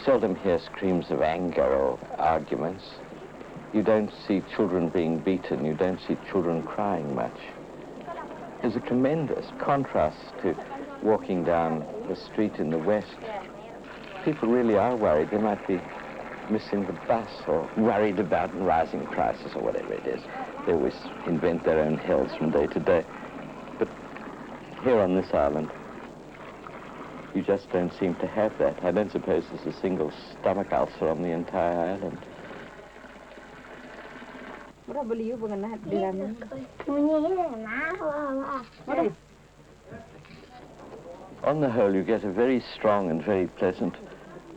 seldom hear screams of anger or arguments. You don't see children being beaten. You don't see children crying much. There's a tremendous contrast to walking down the street in the West. People really are worried. They might be missing the bus or worried about rising prices or whatever it is. They always invent their own hells from day to day. But here on this island, you just don't seem to have that. I don't suppose there's a single stomach ulcer on the entire island. On the whole, you get a very strong and very pleasant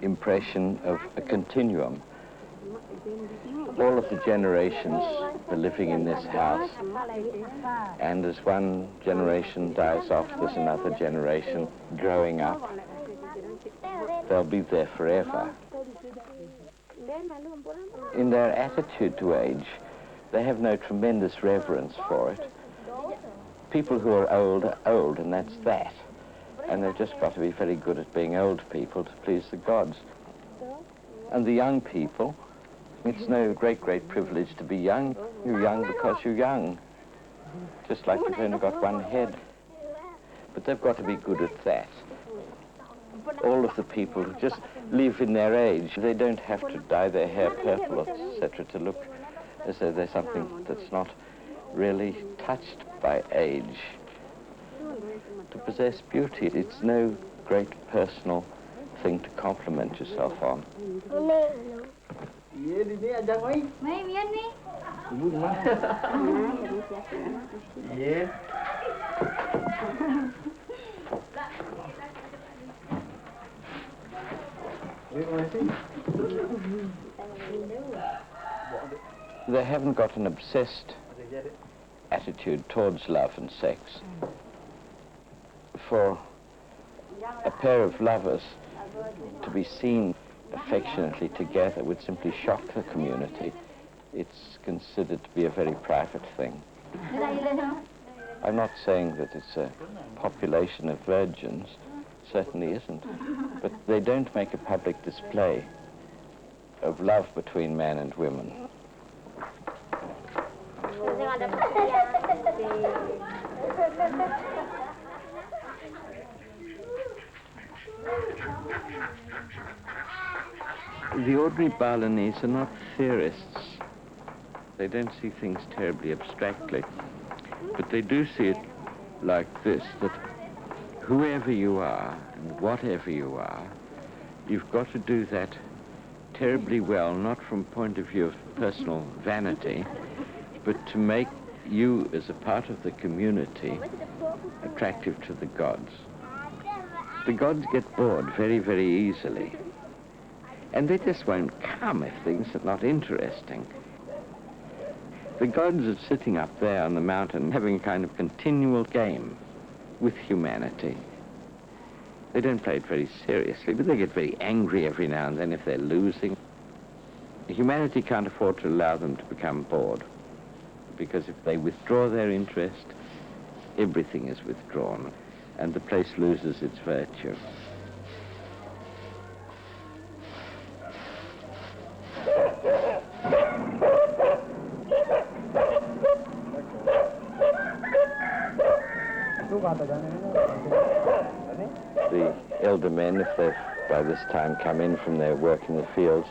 impression of a continuum. All of the generations are living in this house, and as one generation dies off, there's another generation growing up. They'll be there forever. In their attitude to age, they have no tremendous reverence for it. People who are old, and that's that. And they've just got to be very good at being old people to please the gods. And the young people, it's no great privilege to be young. You're young because you're young. Just like you've only got one head. But they've got to be good at that. All of the people who just live in their age, they don't have to dye their hair purple, etc., to look as though they're something that's not really touched by age. To possess beauty, it's no great personal thing to compliment yourself on. They haven't got an obsessed attitude towards love and sex. For a pair of lovers to be seen affectionately together would simply shock the community. It's considered to be a very private thing. I'm not saying that it's a population of virgins, certainly isn't, but they don't make a public display of love between men and women. The ordinary Balinese are not theorists. They don't see things terribly abstractly, but they do see it like this, that whoever you are and whatever you are, you've got to do that terribly well, not from point of view of personal vanity, but to make you as a part of the community attractive to the gods. The gods get bored very, very easily. And they just won't come if things are not interesting. The gods are sitting up there on the mountain having a kind of continual game with humanity. They don't play it very seriously, but they get very angry every now and then if they're losing. Humanity can't afford to allow them to become bored, because if they withdraw their interest, everything is withdrawn, and the place loses its virtue. The elder men, if they've by this time come in from their work in the fields,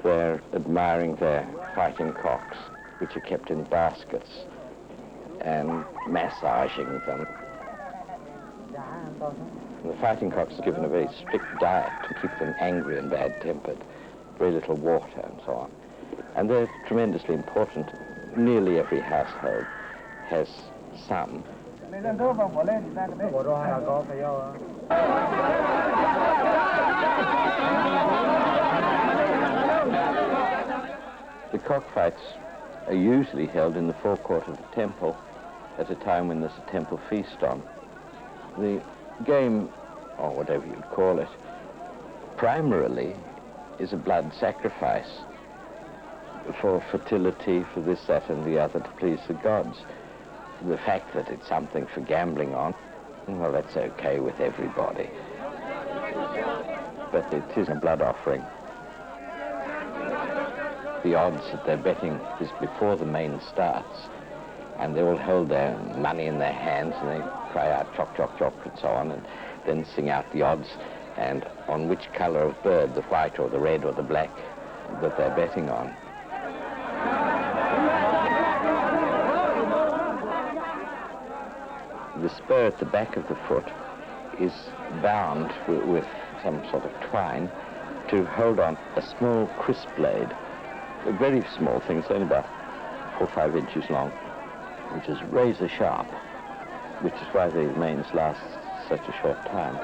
they're admiring their fighting cocks, which are kept in baskets, and massaging them. And the fighting cocks are given a very strict diet to keep them angry and bad-tempered, very little water and so on. And they're tremendously important. Nearly every household has some. The cockfights are usually held in the forecourt of the temple at a time when there's a temple feast on. The game, or whatever you'd call it, primarily is a blood sacrifice for fertility, for this, that, and the other, to please the gods. The fact that it's something for gambling on, well, that's okay with everybody. but it is a blood offering. The odds that they're betting is before the main starts, and they all hold their money in their hands and they cry out chop, chop, chop, and so on, and then sing out the odds and on which color of bird, the white or the red or the black, that they're betting on. The spur at the back of the foot is bound with some sort of twine to hold on a small crisp blade, a very small thing, it's only about 4 or 5 inches long, which is razor sharp, which is why the mains last such a short time.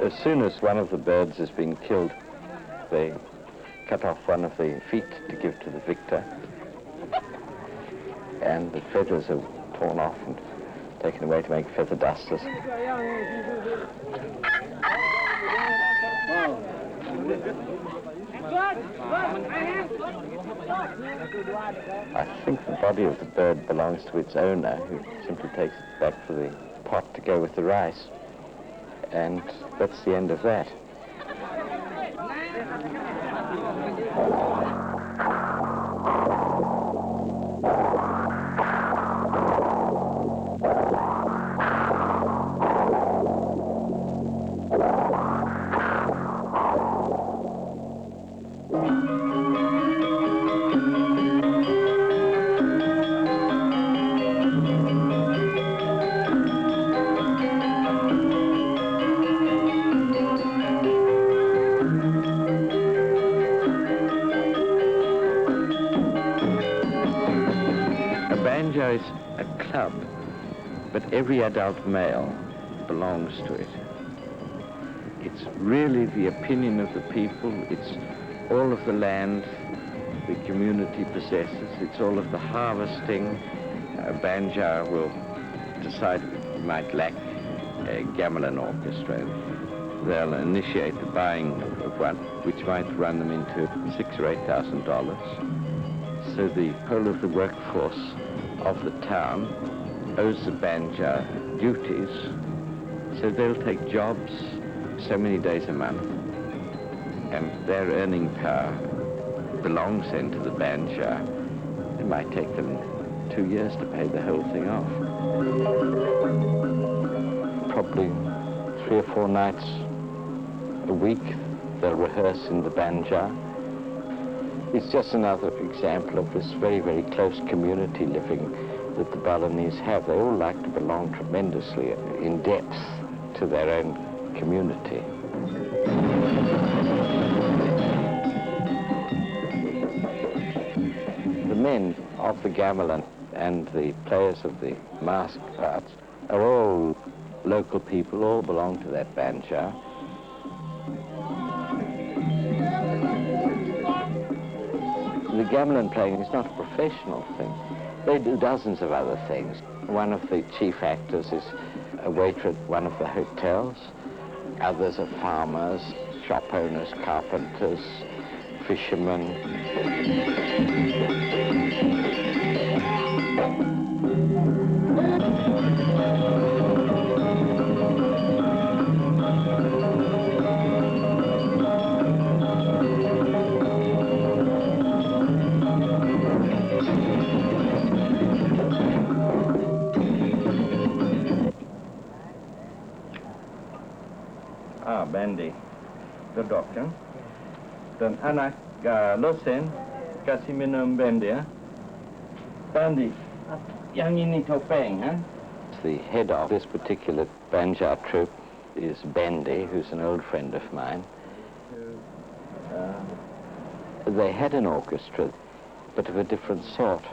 As soon as one of the birds has been killed, they cut off one of the feet to give to the victor, and the feathers are torn off and taken away to make feather dusters. I think the body of the bird belongs to its owner, who simply takes it back for the pot to go with the rice. And that's the end of that. Banjo is a club, but every adult male belongs to it. It's really the opinion of the people. It's all of the land the community possesses. It's all of the harvesting. A banjo will decide it might lack a gamelan orchestra. They'll initiate the buying of one, which might run them into $6,000 or $8,000. So the whole of the workforce of the town owes the banjo duties, so they'll take jobs so many days a month, and their earning power belongs then to the banjo. It might take them 2 years to pay the whole thing off. Probably 3 or 4 nights a week they'll rehearse in the banjo. It's just another example of this very, very close community living that the Balinese have. They all like to belong tremendously in depth to their own community. The men of the gamelan and the players of the mask parts are all local people, all belong to that banjo. The gamelan playing is not a professional thing. They do dozens of other things. One of the chief actors is a waiter at one of the hotels. Others are farmers, shop owners, carpenters, fishermen. Bandy, the doctor. Dan anak dosen kasih minum bandy ya. Bandy, yang ini topeng, huh? The head of this particular banjar troupe is Bendy, who's an old friend of mine. They had an orchestra, but of a different sort,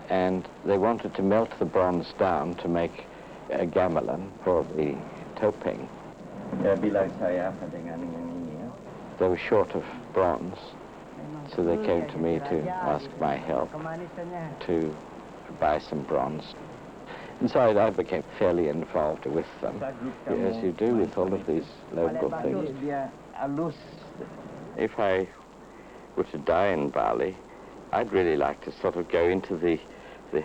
and they wanted to melt the bronze down to make a gamelan for the topeng. Bilang saya apa dengan yang ini ya? They were short of bronze, so they came to me to ask my help to buy some bronze. And so I became fairly involved with them, as you do with all of these local things. If I were to die in Bali, I'd really like to sort of go into the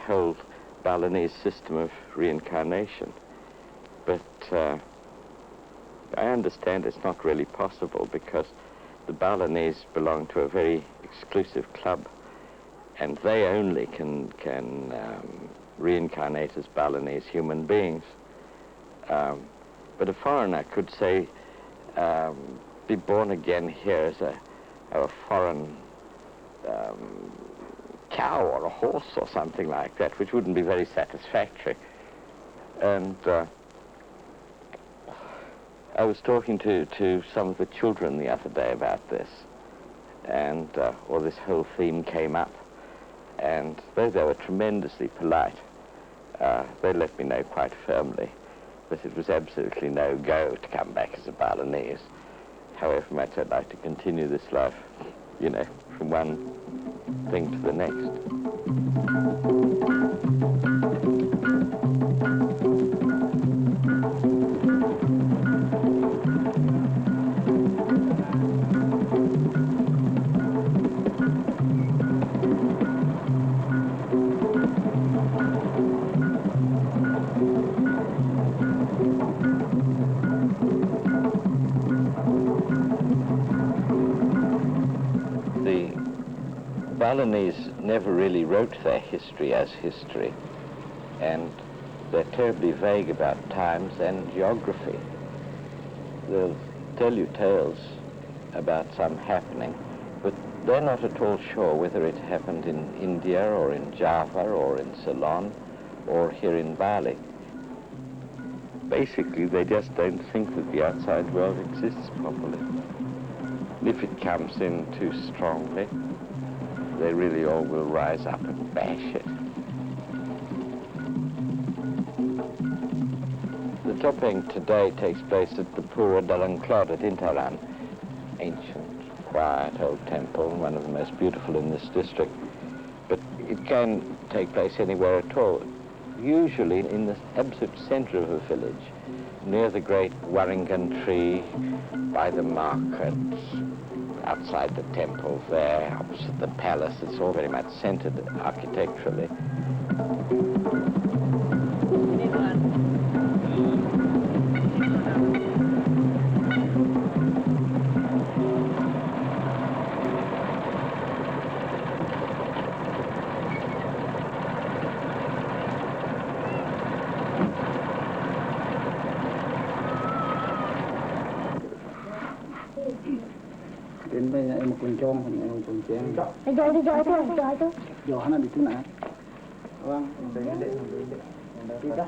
whole Balinese system of reincarnation. But I understand it's not really possible because the Balinese belong to a very exclusive club, and they only can reincarnate as Balinese human beings. But a foreigner could say, be born again here as a foreign cow or a horse or something like that, which wouldn't be very satisfactory. And I was talking to some of the children the other day about this, and this whole theme came up, and though they were tremendously polite, they let me know quite firmly that it was absolutely no go to come back as a Balinese, however much I'd like to continue this life, you know, from one thing to the next. Balinese never really wrote their history as history, and they're terribly vague about times and geography. They'll tell you tales about some happening, but they're not at all sure whether it happened in India or in Java or in Ceylon or here in Bali. Basically, they just don't think that the outside world exists properly. If it comes in too strongly, they really all will rise up and bash it. The topeng today takes place at the Pura Dalangklod at Intaran, ancient, quiet old temple, one of the most beautiful in this district. But it can take place anywhere at all, usually in the absolute center of a village, near the great Waringan tree, by the market, outside the temple there, opposite the palace. It's all very much centered architecturally. Đến bây giờ em một con trông, em trồng chén. Đi thôi. Gió nó đi chỗ nào? Vâng, đi đó.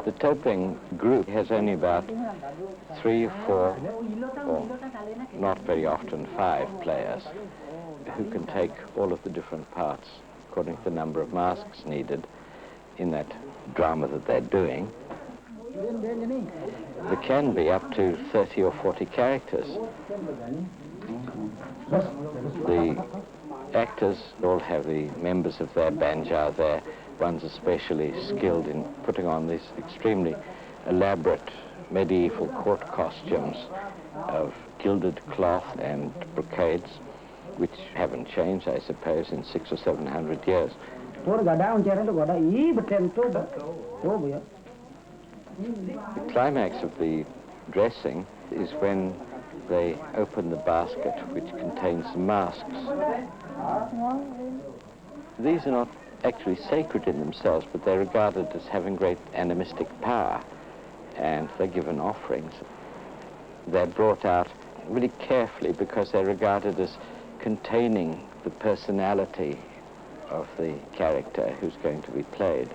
The topeng group has only about 3 or 4, or not very often 5 players who can take all of the different parts according to the number of masks needed in that drama that they're doing. There can be up to 30 or 40 characters. The actors all have the members of their banjar there. One's especially skilled in putting on these extremely elaborate medieval court costumes of gilded cloth and brocades, which haven't changed, I suppose, in 600 or 700 years. The climax of the dressing is when they open the basket which contains the masks. These are not actually sacred in themselves, but they're regarded as having great animistic power, and they're given offerings. They're brought out really carefully because they're regarded as containing the personality of the character who's going to be played.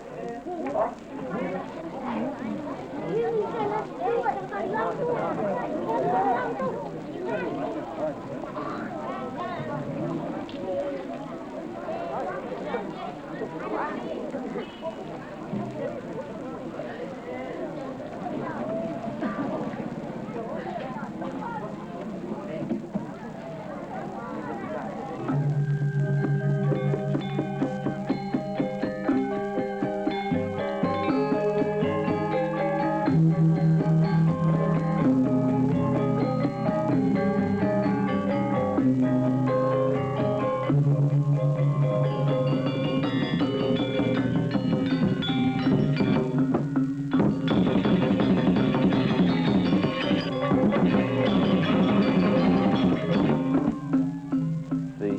The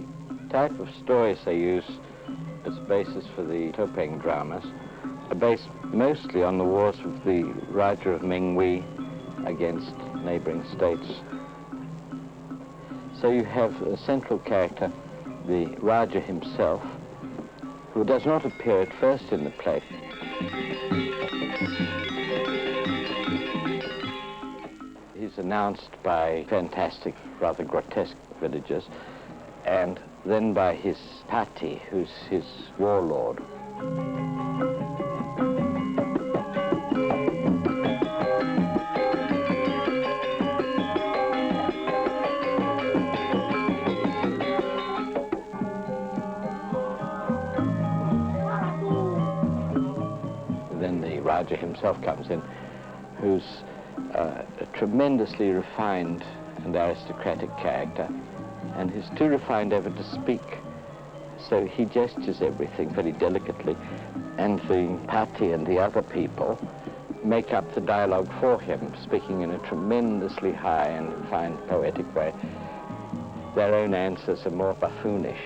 type of stories they use as basis for the Topeng dramas are based mostly on the wars of the Raja of Mengwi against neighboring states. So you have a central character, the Raja himself, who does not appear at first in the play. He's announced by fantastic, rather grotesque villagers, and then by his Pati, who's his warlord. Then the Raja himself comes in, who's a tremendously refined and aristocratic character, and he's too refined ever to speak, so he gestures everything very delicately, and the Pati and the other people make up the dialogue for him, speaking in a tremendously high and refined poetic way. Their own answers are more buffoonish.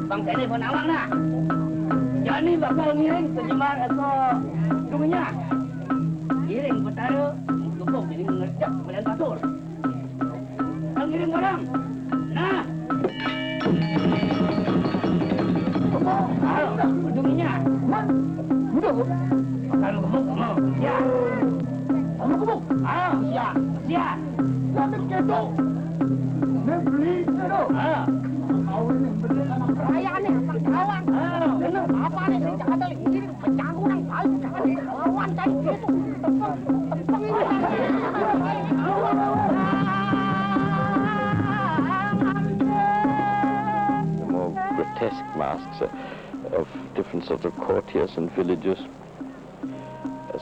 Bang telefon awak nak. Yang ni bakal ngiring terjemah atau dunia. Ngiring pertara, gebuk jadi mengerjak kembalian batur. Bang ngiring orang. Nah. Gebuk. Dunia. Gebuk. Bakal gebuk kamu. Ya. Kamu gebuk. Ya. Ya. Sampai ketok. Nebeli tu. Raya ni, kawan. Apa ni? Ada ini pecah orang baik. Kawan tadi itu. The more grotesque masks of different sorts of courtiers and villagers,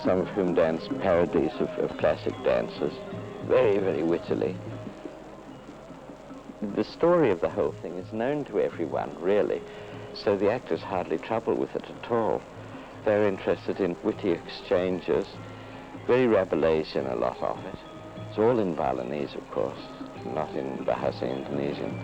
some of whom dance parodies of classic dances, very, very wittily. The story of the whole thing is known to everyone, really, so the actors hardly trouble with it at all. They're interested in witty exchanges, very Rabelaisian, a lot of it. It's all in Balinese, of course, not in Bahasa Indonesian.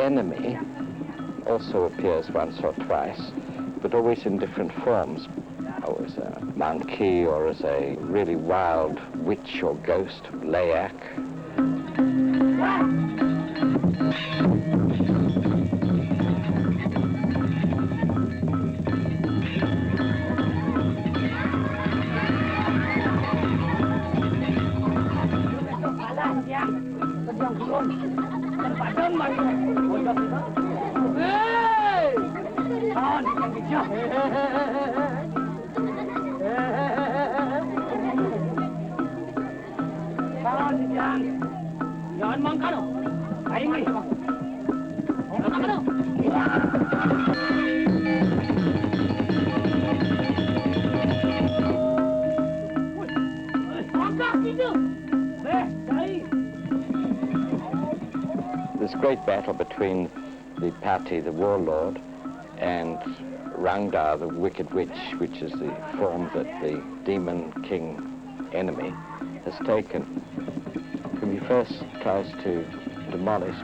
enemy also appears once or twice, but always in different forms, or as a monkey, or as a really wild witch or ghost, Layak. This great battle between the Pati, the warlord, and Rangda, the wicked witch, which is the form that the demon king enemy has taken, whom he first tries to demolish.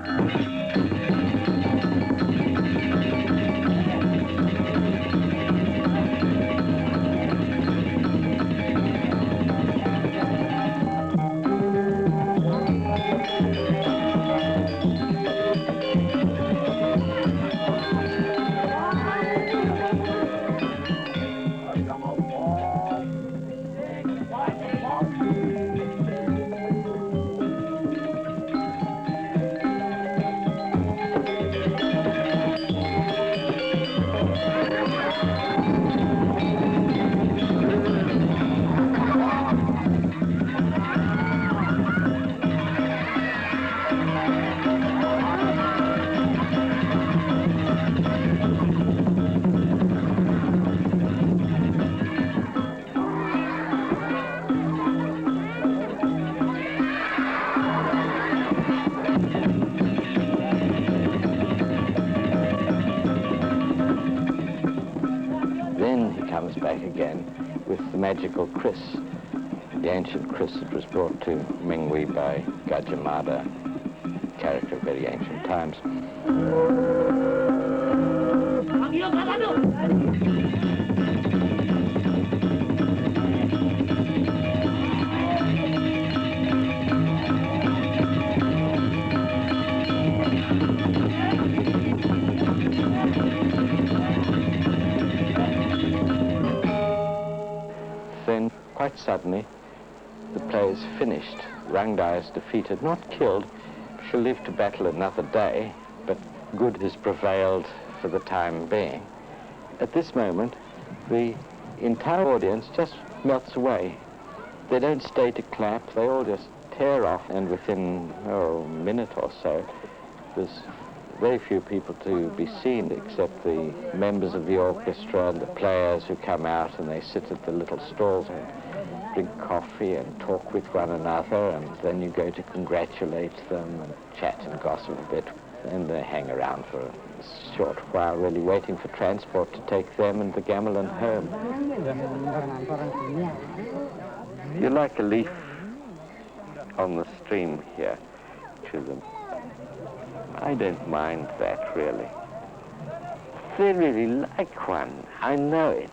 Then he comes back again with the magical kris, the ancient kris that was brought to Minghui by Gajamada, character of very ancient times. Then, quite suddenly, the play is finished. Rangda is defeated, not killed. She'll live to battle another day, but good has prevailed for the time being. At this moment, the entire audience just melts away. They don't stay to clap, they all just tear off, and within a minute or so, there's very few people to be seen except the members of the orchestra and the players who come out, and they sit at the little stalls and drink coffee and talk with one another, and then you go to congratulate them and chat and gossip a bit, and they hang around for a short while, really waiting for transport to take them and the gamelan home. You're like a leaf on the stream here to them. I don't mind that, really. They really like one. I know it.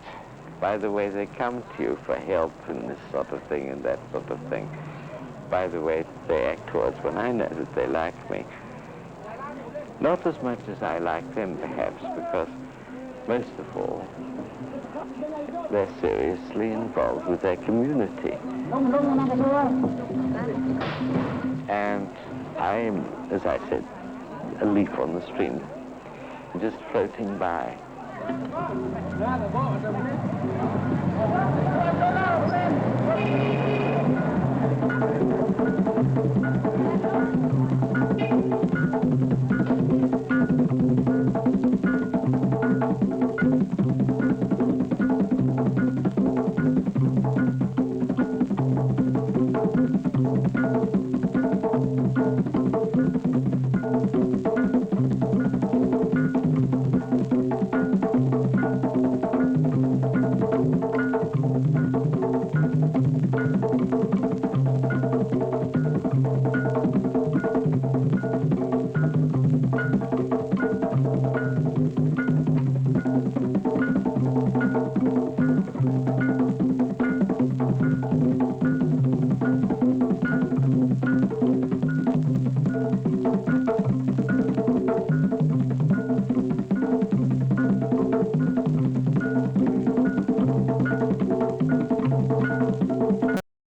By the way they come to you for help in this sort of thing and that sort of thing. By the way they act towards one, I know that they like me. Not as much as I like them, perhaps, because most of all, they're seriously involved with their community. And I'm, as I said, a leaf on the stream, just floating by.